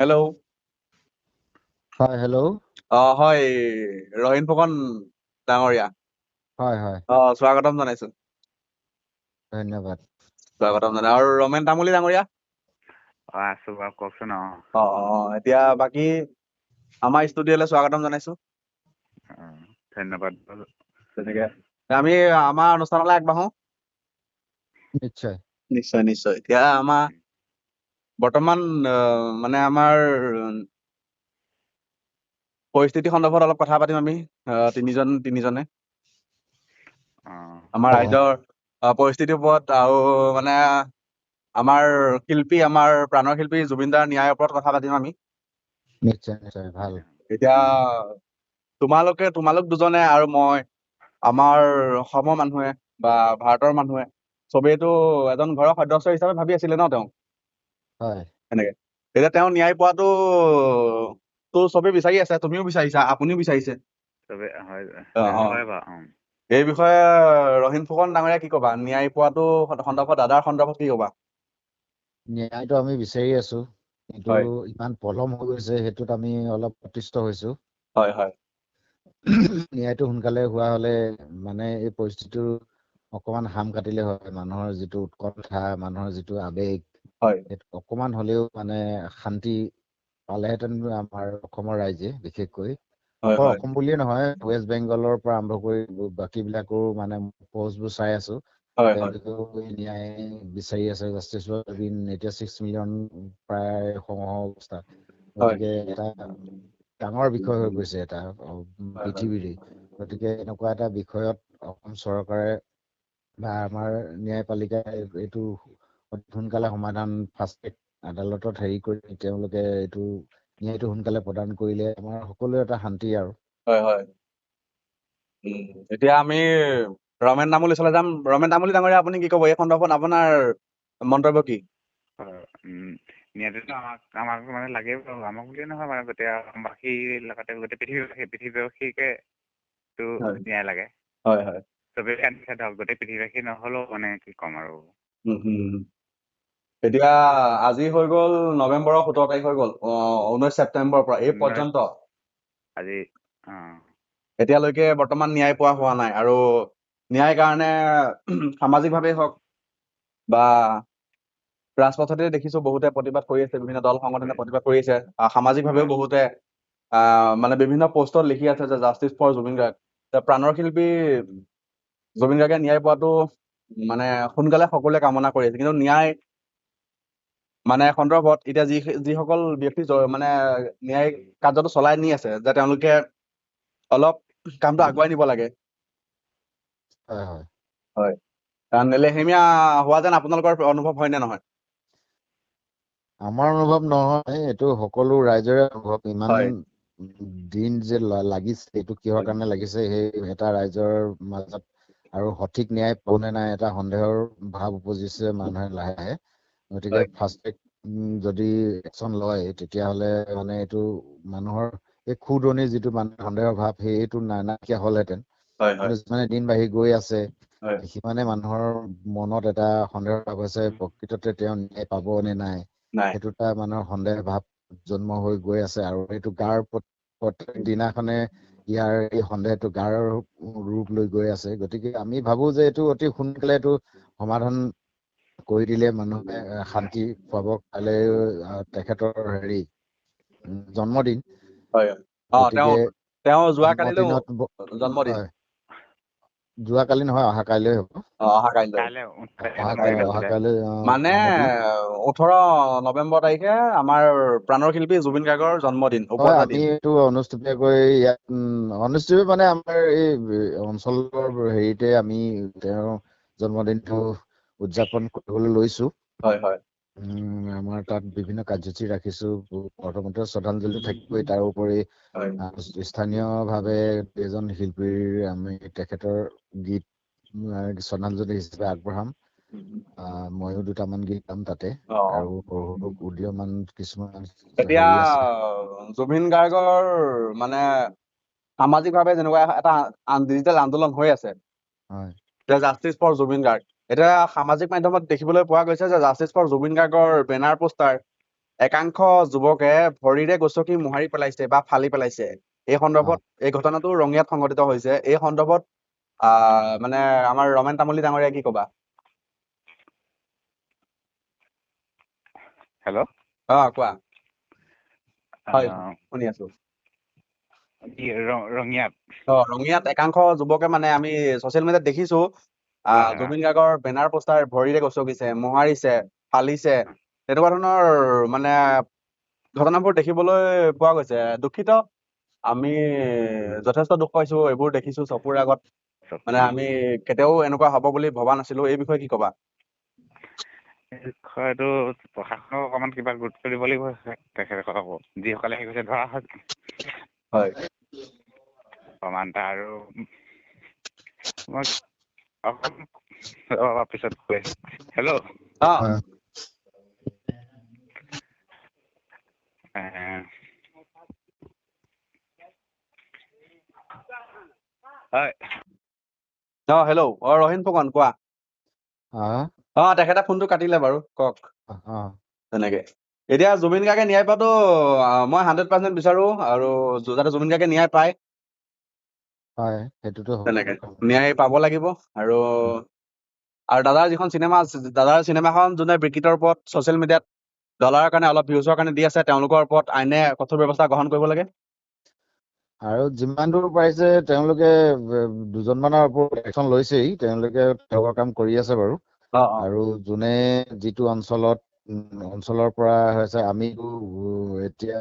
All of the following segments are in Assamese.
হেল্ল'। হয়, হেল্ল'। হয় ৰহিন ফুকন ডাঙৰীয়া। হয় হয়, স্বাগতম জনাইছো। ধন্যবাদ। স্বাগতম জনাই। আৰু ৰমেন তামুলী ডাঙৰীয়া। আছো বাৰু, কওকচোন। এতিয়া বাকী আমাৰ ষ্টুডিঅ'লৈ স্বাগতম জনাইছো। ধন্যবাদ। তেনেকে আমি আমাৰ অনুষ্ঠানলৈ আগবাঢ়ো। নিশ্চয়। নিশ্চয় নিশ্চয়। এতিয়া আমাৰ বৰ্তমান মানে আমাৰ পৰিস্থিতি সন্দৰ্ভত অলপ কথা পাতিম আমি তিনিজনে আমাৰ ৰাজ্যৰ পৰিস্থিতিৰ ওপৰত, আৰু মানে আমাৰ শিল্পী, আমাৰ প্ৰাণৰ শিল্পী জুবিন দাৰ ন্যায়ৰ ওপৰত কথা পাতিম আমি। নিশ্চয় নিশ্চয়, ভাল। এতিয়া তোমালোক দুজনে আৰু মই, আমাৰ অসমৰ মানুহে বা ভাৰতৰ মানুহে চবেইতো এজন ঘৰৰ সদস্য হিচাপে ভাবি আছিলে ন তেওঁ। হয়। এনেকে এতিয়া তেওঁ ন্যায় পোৱাটো তো চবেই বিচাৰি আছে, তুমিও বিচাৰিছা, আপুনিও বিচাৰিছে। চবে হয় বাৰু। এই বিষয়ে ৰহিন ফুকন ডাঙৰীয়া কি কবা? ন্যায় পোৱাটো সন্দৰ্ভত, দাদাৰ সন্দৰ্ভত কি কবা? ন্যায়টো আমি বিচাৰি আছো, কিন্তু হয় ইমান পলম হৈ গৈছে, সেইটোত আমি অলপ অতিষ্ঠ হৈছো। হয় হয়। ন্যায়টো সোনকালে হোৱা হলে মানে এই পৰিস্থিতিটো অকমান হাম কাটিলে হয়। মানুহৰ যিটো উৎকণ্ঠা, মানুহৰ যিটো আবেগ, হয় সেইটো অকমান হলেও মানে শান্তি পালেহেঁতেন আমাৰ অসমৰ ৰাইজে, বিশেষকৈ হয় অকল হয় অসম বুলিয়ে নহয়, ৱেষ্ট বেংগলৰ পৰা আৰম্ভ কৰি বাকী বিলাকৰো মানে পোষ্টবোৰ চাই আছো। হয় হয় তেওঁলোকেও ন্যায় বিচাৰি আছে। জাষ্টিচ এতিয়া 6 মিলিয়ন প্ৰায় অৱস্থা। হয় গতিকে এটা ডাঙৰ বিষয় হৈ গৈছে এটা হয় পৃথিৱীৰে। গতিকে এনেকুৱা এটা বিষয়ত অসম চৰকাৰে বা আমাৰ ন্যায়পালিকাই এইটো সোনকালে সমাধান ফাষ্ট ট্ৰেক আদালতত কৰি তেওঁলোকে এইটো ন্যায়টো সোনকালে প্ৰদান কৰিলে আমাৰ সকলোৱে এটা শান্তি আৰু। হয় হয়। এতিয়া আমি ৰমেন তামুলী ওচৰলৈ যাম। ৰমেন তামুলী ডাঙৰীয়া, আপুনি কি ক'ব এই সন্দৰ্ভত? আপোনাৰ মন্তব্য কি? ন্যায়টোতো আমাক মানে লাগে বাৰু, আমাক বুলিয়ে নহয় মানে গোটেই বাকী লগতে গোটেই পৃথিৱীবাসীকে হয় ন্যায় লাগে। হয় হয়। চবেই ধৰক, গোটেই পৃথিৱীবাসী নহলেও মানে কি ক'ম আৰু। এতিয়া আজি হৈ গ'ল নৱেম্বৰৰ 17 তাৰিখ হৈ গ'ল, 19 ছেপ্টেম্বৰৰ পৰা এই পৰ্যন্ত আজি এতিয়ালৈকে বৰ্তমান ন্যায় পোৱা হোৱা নাই। আৰু ন্যায় কাৰণে সামাজিকভাৱেই হওক বা ৰাজপথতে দেখিছো বহুতে প্ৰতিবাদ কৰি আছে, বিভিন্ন দল সংগঠনে প্ৰতিবাদ কৰি আছে। সামাজিকভাৱেও বহুতে মানে বিভিন্ন পোষ্টত লিখি আছে যে জাষ্টিছ ফৰ জুবিন গাৰ্গ। প্ৰাণৰ শিল্পী জুবিন গাৰ্গে ন্যায় পোৱাটো মানে সোনকালে সকলোৱে কামনা কৰি আছে, কিন্তু ন্যায় মানে সন্দৰ্ভত এতিয়া যিসকল ব্যক্তি মানে ন্যায় কাৰ্যটো চলাই নি আছে, যে তেওঁলোকে অলপ কামটো আগুৱাই নিব লাগে। হয় হয় হয়। কাৰণ লেহেমীয়া হোৱা যেন আপোনালোকৰ অনুভৱ হয় নে নহয়? আমাৰ অনুভৱ নহয়, এইটো সকলো ৰাইজৰে অনুভৱ। ইমান হয় দিন যে লাগিছে, এইটো কিহৰ কাৰণে লাগিছে, সেই এটা ৰাইজৰ মাজত আৰু সঠিক ন্যায় পাবনে নাই এটা সন্দেহৰ ভাৱ উপজিছে মানুহে লাহে লাহে। গতিকে হয় ফাষ্ট ট্ৰেক যদি একচন লয়, তেতিয়াহলে মানে এইটো মানুহৰ এই ক্ষুদনিৰ যিটো মানে সন্দেহৰ ভাৱ, সেইটো নাইকিয়া হলহেঁতেন। হয় কিন্তু যিমানে দিন বাঢ়ি গৈ আছে, হয় সিমানে মানুহৰ মনত এটা সন্দেহৰ ভাৱ হৈছে, প্ৰকৃততে তেওঁ ন্যায় পাব নে নাই। নাই। সেইটো এটা মানুহৰ সন্দেহ ভাৱ জন্ম হৈ গৈ আছে, আৰু সেইটো গাৰ প্ৰত্যেক দিনাখনে ইয়াৰ এই সন্দেহটো গাৰ ৰূপ লৈ গৈ আছে। গতিকে আমি ভাবো যে এইটো অতি সোনকালে এইটো সমাধান কৰি দিলে মানুহে শান্তি পাব। কাইলৈ তেখেতৰ জন্মদিন। হয় গতিকে তেওঁ যোৱাকালিলৈ জন্মদিনত জন্মদিন। হয়, যোৱাকালি নহয়, অহা কাইলৈ হ'ব। অহা কাইলৈ অহা কাইলৈ মানে জন্মদিন। 18 নৱেম্বৰ তাৰিখে আমাৰ প্ৰাণৰ শিল্পী জুবিন গাৰ্গৰ জন্মদিন, হয়, উপজা আমি দিন। এইটো অনুষ্টুপীয়াকৈ ইয়াত অনুষ্টুপীয়া মানে আমাৰ এই অঞ্চলৰ হেৰিতে আমি তেওঁৰ জন্মদিনটো উদযাপন কৰিবলৈ লৈছো। হয় হয়। আমাৰ তাত বিভিন্ন কাৰ্যসূচী ৰাখিছো। প্ৰথমতে শ্ৰদ্ধাঞ্জলি থাকিবই, তাৰোপৰি হয় স্থানীয় ভাৱে এজন শিল্পীৰ আমি তেখেতৰ গীত শ্ৰদ্ধাঞ্জলি হিচাপে আগবঢ়াম। ময়ো দুটামান গীত গাম তাতে, আৰু সৰু উদীয়মান কিছুমান এতিয়া হেৰি আছে। জুবিন গাৰ্গৰ মানে সামাজিকভাৱে যেনেকুৱা এটা ডিজিটেল আন্দোলন হৈ আছে, হয় জাষ্টিছ ফৰ জুবিন গাৰ্গ। এতিয়া সামাজিক মাধ্যমত দেখিবলৈ পোৱা গৈছে যে জাষ্টিছ ফৰ জুবিন গাৰ্গৰ বেনাৰ পোষ্টাৰ একাংশ যুৱকে ভৰিৰে গচকি মোহাৰি পেলাইছে বা ফালি পেলাইছে। এই সন্দৰ্ভত এই ঘটনাটো ৰঙিয়াত সংঘটিত হৈছে। এই সন্দৰ্ভত মানে আমাৰ ৰমেন তামুলী ডাঙৰীয়া কি কবা? হেল্ল'। কোৱা। হয়, শুনি আছো। ৰঙিয়াত ৰঙিয়াত একাংশ যুৱকে মানে আমি ছচিয়েল মিডিয়াত দেখিছো হয়, জুবিন গাৰ্গৰ বেনাৰ পোষ্টাৰ ভৰিৰে গচকিছে, মোহাৰিছে, ফালিছে, তেনেকুৱা ধৰণৰ মানে ঘটনাবোৰ দেখিবলৈ পোৱা গৈছে। দুখিত, আমি যথেষ্ট দুখ পাইছো, এইবোৰ দেখিছো চকুৰ আগত। মানে আমি কেতিয়াও এনেকুৱা হব বুলি ভবা নাছিলো। এই বিষয়ে কি কবা? এই বিষয়টো প্ৰশাসনক অকণমান কিবা গুৰুত্ব দিব লাগিব তেখেতসকলকো, যিসকলে হেৰি কৰিছে ধৰা হয়। প্ৰমাণ এটা। আৰু মই অকণ পিছত কৈ আছো। হেল্ল'। হয়। হেল্ল'। ৰহিন ফুকন কোৱা। তেখেতে ফোনটো কাটিলে বাৰু, কওক। তেনেকে এতিয়া জুবিন গাৰ্গে ন্যায় পোৱাটো মই 100% বিচাৰো, আৰু যাতে জুবিন গাৰ্গে ন্যায় পায়। হয়, সেইটোতো তেনেকে ন্যায় পাব লাগিব। আৰু দাদাৰ যিখন চিনেমা আছে, দাদাৰ চিনেমাখন যোনে বিকৃতৰ ওপৰত ছচিয়েল মিডিয়াত ডলাৰৰ কাৰণে, অলপ ভিউজৰ কাৰণে দি আছে, তেওঁলোকৰ ওপৰত আইনে কঠোৰ ব্যৱস্থা গ্ৰহণ কৰিব লাগে। আৰু যিমান দূৰ পাৰিছে তেওঁলোকে দুজনমানৰ ওপৰত একশ্যন লৈছেই, তেওঁলোকে তেওঁলোকৰ কাম কৰি আছে বাৰু। আৰু যোনে যিটো অঞ্চলৰ পৰা হৈছে, আমিতো এতিয়া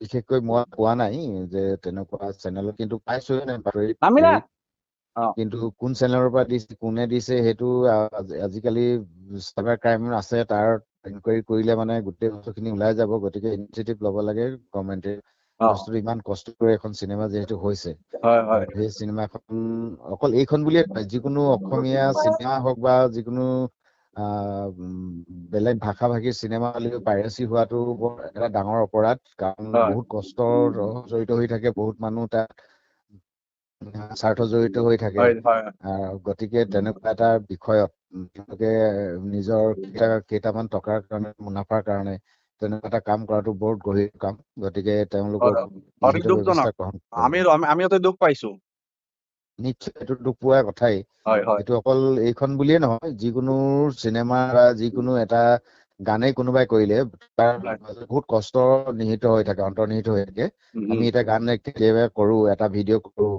বিশেষকৈ মই পোৱা নাই যে তেনেকুৱা চেনেলত, কিন্তু পাইছোৱে নাই বাতৰিত। কিন্তু কোন চেনেলৰ পৰা দিছে, কোনে দিছে, সেইটো আজিকালি চাইবাৰ ক্ৰাইম আছে, তাৰ ইনকুৱাৰী কৰিলে মানে গোটেই বস্তুখিনি ওলাই যাব। গতিকে ইনিচিয়েটিভ ল'ব লাগে গভৰ্ণমেণ্টে। বস্তুটো ইমান কষ্ট কৰি এখন চিনেমা যিহেতু হৈছে, আৰু সেই চিনেমাখন অকল এইখন বুলিয়ে নহয়, যিকোনো অসমীয়া চিনেমা হওক বা যিকোনো বেলেগ ভাষা ভাষীৰ চিনেমা পাইৰেচি হোৱাটো এটা ডাঙৰ অপৰাধ। কাৰণ বহুত কষ্ট জড়িত হৈ থাকে, বহুত মানুহ তাত স্বাৰ্থ জড়িত হৈ থাকে। গতিকে তেনেকুৱা এটা বিষয়ত তেওঁলোকে নিজৰ কেইটামান টকাৰ কাৰণে, মুনাফাৰ কাৰণে তেনেকুৱা এটা কাম কৰাটো বৰ গভীৰ কাম। গতিকে তেওঁলোকক অতি দুখজনক। আমি অতি দুখ পাইছো। নিশ্চয় এইটো দুখ পোৱাৰ কথাই। এইটো অকল এইখন বুলিয়ে নহয়, যিকোনো চিনেমা বা যিকোনো এটা গানেই কোনোবাই কৰিলে তাৰ বহুত কষ্ট নিহিত হৈ থাকে, অন্তৰ্নিহিত হৈ থাকে। আমি এটা গান কেতিয়াবা কৰো, এটা ভিডিঅ' কৰো,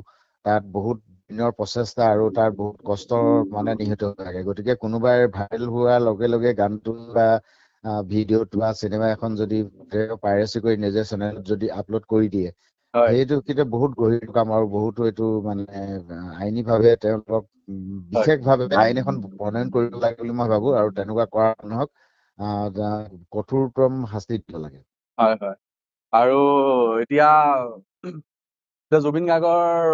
তাত বহুত দিনৰ প্ৰচেষ্টা আৰু তাৰ বহুত কষ্টৰ মানে নিহিত হৈ থাকে। গতিকে কোনোবাই ভাইৰেল হোৱাৰ লগে লগে গানটো বা ভিডিঅ'ত বা চিনেমা এখন যদি পাইৰেচি কৰি নিজে চেনেলত যদি আপলোড কৰি দিয়ে, সেইটো কিন্তু বহুত গভীৰ কাম। আৰু বহুতো এইটো মানে আইনীভাৱে তেওঁলোকক বিশেষভাৱে আইন এখন প্ৰণয়ন কৰিব লাগে বুলি মই ভাবো। আৰু তেনেকুৱা কৰা মানুহক কঠোৰতম শাস্তি দিব লাগে। হয়। আৰু এতিয়া জুবিন গাৰ্গৰ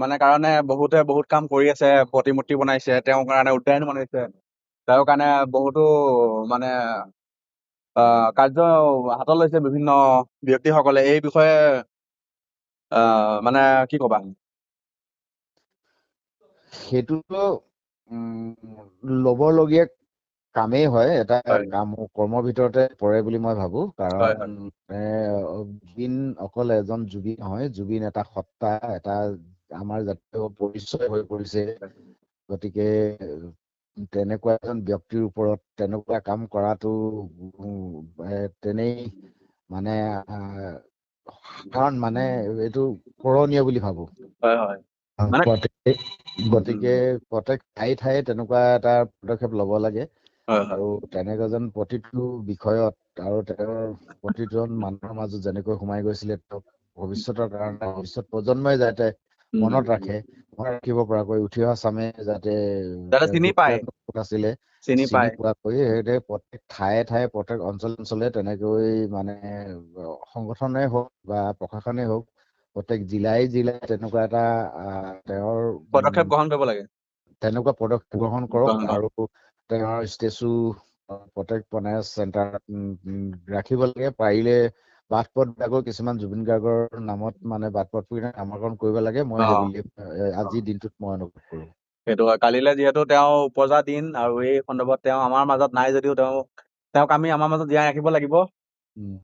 মানে কাৰণে বহুতে বহুত কাম কৰি আছে, প্ৰতিমূৰ্তি বনাইছে, তেওঁৰ কাৰণে উদ্যান বনাইছে, তেওঁৰ কাৰণে বহুতো মানে কাৰ্য হাতত লৈছে বিভিন্ন ব্যক্তিসকলে। এই বিষয়ে মানে কি কবা? সেইটোতো ল'বলগীয়া কামেই হয়, এটা কৰ্মৰ ভিতৰতে পৰে বুলি মই ভাবো। কাৰণ জুবিন অকল এজন জুবিন নহয়, জুবিন এটা সত্তা, এটা আমাৰ জাতীয় পৰিচয় হৈ পৰিছে। গতিকে তেনেকুৱা এজন ব্যক্তিৰ ওপৰত তেনেকুৱা কাম কৰাটো তেনেই মানে সাধাৰণ মানে এইটো কৰণীয় বুলি ভাবো। গতিকে প্ৰত্যেক ঠায়ে তেনেকুৱা এটা পদক্ষেপ লব লাগে। আৰু তেনেকুৱাজন প্ৰতিটো বিষয়ত আৰু তেওঁৰ প্ৰতিজন মানুহৰ মাজত যেনেকৈ সোমাই গৈছিলে, তেওঁক ভৱিষ্যতৰ কাৰণে ভৱিষ্যত প্ৰজন্মই যাতে মনত ৰাখিব পৰাকৈ, উঠি অহা চামে যাতে আছিলে চিনি পোৱাকৈ, সেই প্ৰত্যেক ঠায়ে প্ৰত্যেক অঞ্চলে তেনেকৈ মানে সংগঠনে হওক বা প্ৰশাসনে হওক, প্ৰত্যেক জিলাই তেনেকুৱা এটা তেওঁৰ পদক্ষেপ গ্ৰহণ কৰিব লাগে। তেনেকুৱা পদক্ষেপ গ্ৰহণ কৰক। আৰু তেওঁৰ ষ্টেচু প্ৰত্যেক চেণ্টাৰত ৰাখিব লাগে। পাৰিলে বাট পথবিলাকৰ কিছুমান জুবিন গাৰ্গৰ নামত মানে বাট পথ নামকৰণ কৰিব লাগে। মই সেই বুলি আজিৰ দিনটোত মই অনুভৱ কৰো। সেইটো হয়। কালিলে যিহেতু তেওঁ উপজা দিন, আৰু এই সন্দৰ্ভত তেওঁ আমাৰ মাজত নাই যদিও তেওঁক আমি আমাৰ মাজত জীয়াই ৰাখিব লাগিব। উম